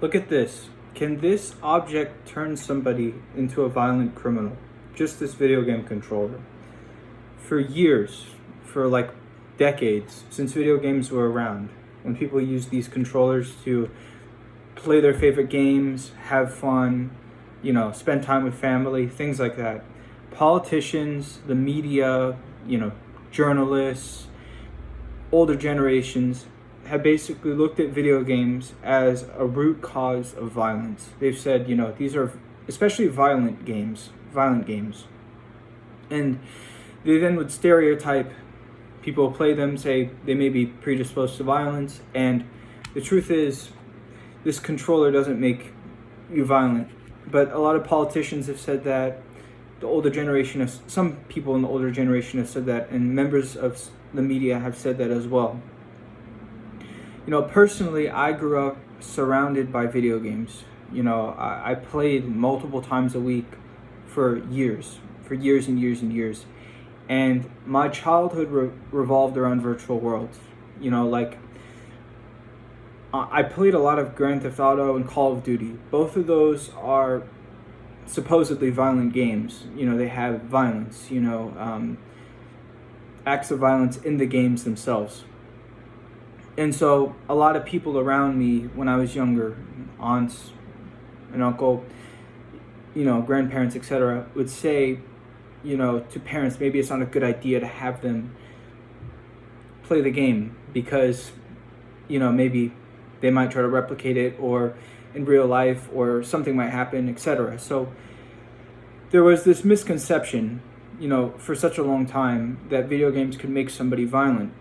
Look at this. Can this object turn somebody into a violent criminal? Just this video game controller. For years, for like decades, since video games were around, when people used these controllers to play their favorite games, have fun, spend time with family, things like that, politicians, the media, journalists, older generations have basically looked at video games as a root cause of violence. They've said, these are especially violent games. And they then would stereotype people who play them, say they may be predisposed to violence, and the truth is, this controller doesn't make you violent. But a lot of politicians have said that, some people in the older generation have said that, and members of the media have said that as well. Personally, I grew up surrounded by video games. I played multiple times a week for years and years and years. And my childhood revolved around virtual worlds. I played a lot of Grand Theft Auto and Call of Duty. Both of those are supposedly violent games. They have violence, acts of violence in the games themselves. And so a lot of people around me when I was younger, aunts, an uncle, grandparents, etc., would say, to parents, maybe it's not a good idea to have them play the game because, maybe they might try to replicate it or in real life or something might happen, etc. So there was this misconception, for such a long time that video games could make somebody violent.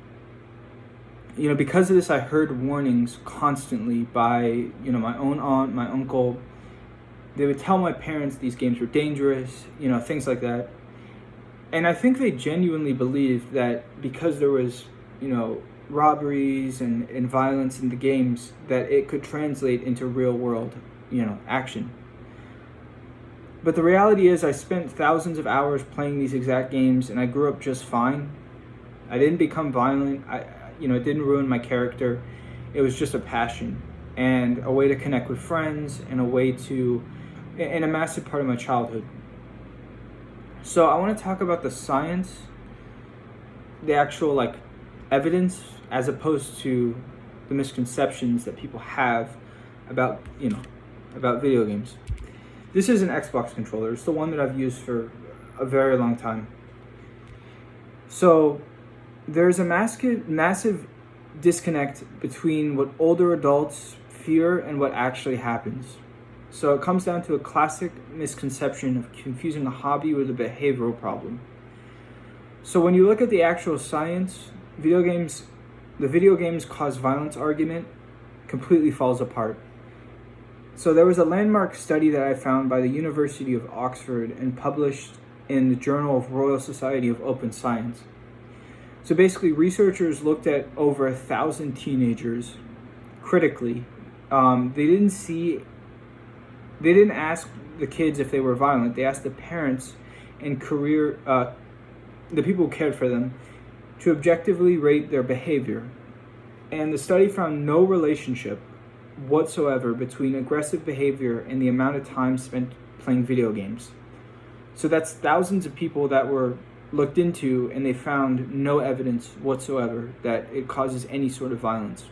Because of this, I heard warnings constantly by, my own aunt, my uncle. They would tell my parents these games were dangerous, things like that. And I think they genuinely believed that because there was, robberies and violence in the games, that it could translate into real world, action. But the reality is I spent thousands of hours playing these exact games and I grew up just fine. I didn't become violent. It didn't ruin my character. It was just a passion and a way to connect with friends and a massive part of my childhood. So I want to talk about the science, the actual evidence, as opposed to the misconceptions that people have about video games. This is an Xbox controller. It's the one that I've used for a very long time. So there's a massive disconnect between what older adults fear and what actually happens. So it comes down to a classic misconception of confusing a hobby with a behavioral problem. So when you look at the actual science, the video games cause violence argument completely falls apart. So there was a landmark study that I found by the University of Oxford and published in the Journal of Royal Society of Open Science. So basically, researchers looked at over 1,000 teenagers critically. They didn't ask the kids if they were violent. They asked the parents and the people who cared for them, to objectively rate their behavior. And the study found no relationship whatsoever between aggressive behavior and the amount of time spent playing video games. So that's thousands of people that were looked into, and they found no evidence whatsoever that it causes any sort of violence.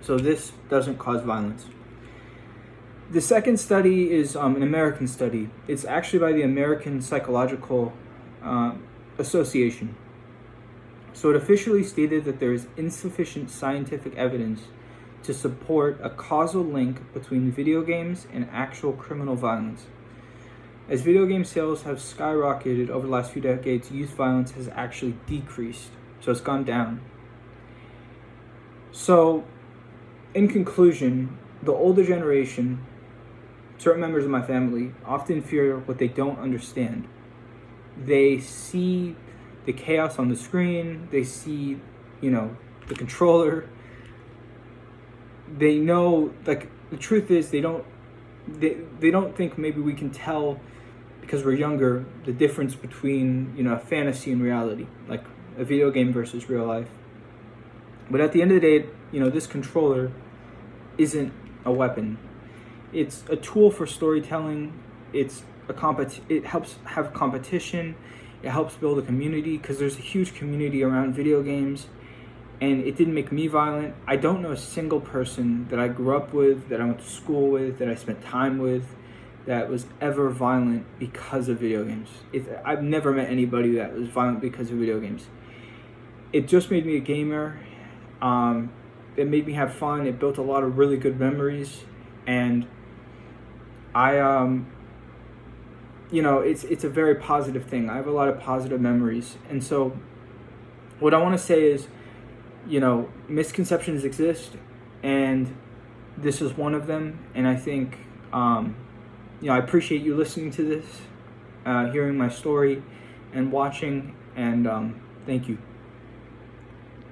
So this doesn't cause violence. The second study is an American study. It's actually by the American Psychological Association. So it officially stated that there is insufficient scientific evidence to support a causal link between video games and actual criminal violence. As video game sales have skyrocketed over the last few decades, youth violence has actually decreased. So it's gone down. So, in conclusion, the older generation, certain members of my family, often fear what they don't understand. They see the chaos on the screen, they see, the controller. They know, the truth is they don't think maybe we can tell, because we're younger, the difference between, fantasy and reality, like a video game versus real life. But at the end of the day, this controller isn't a weapon. It's a tool for storytelling. It helps have competition. It helps build a community because there's a huge community around video games, and it didn't make me violent. I don't know a single person that I grew up with, that I went to school with, that I spent time with, that was ever violent because of video games. I've never met anybody that was violent because of video games. It just made me a gamer. It made me have fun. It built a lot of really good memories, and it's a very positive thing. I have a lot of positive memories. And so what I want to say is, misconceptions exist, and this is one of them. And I think, I appreciate you listening to this, hearing my story, and watching, and thank you.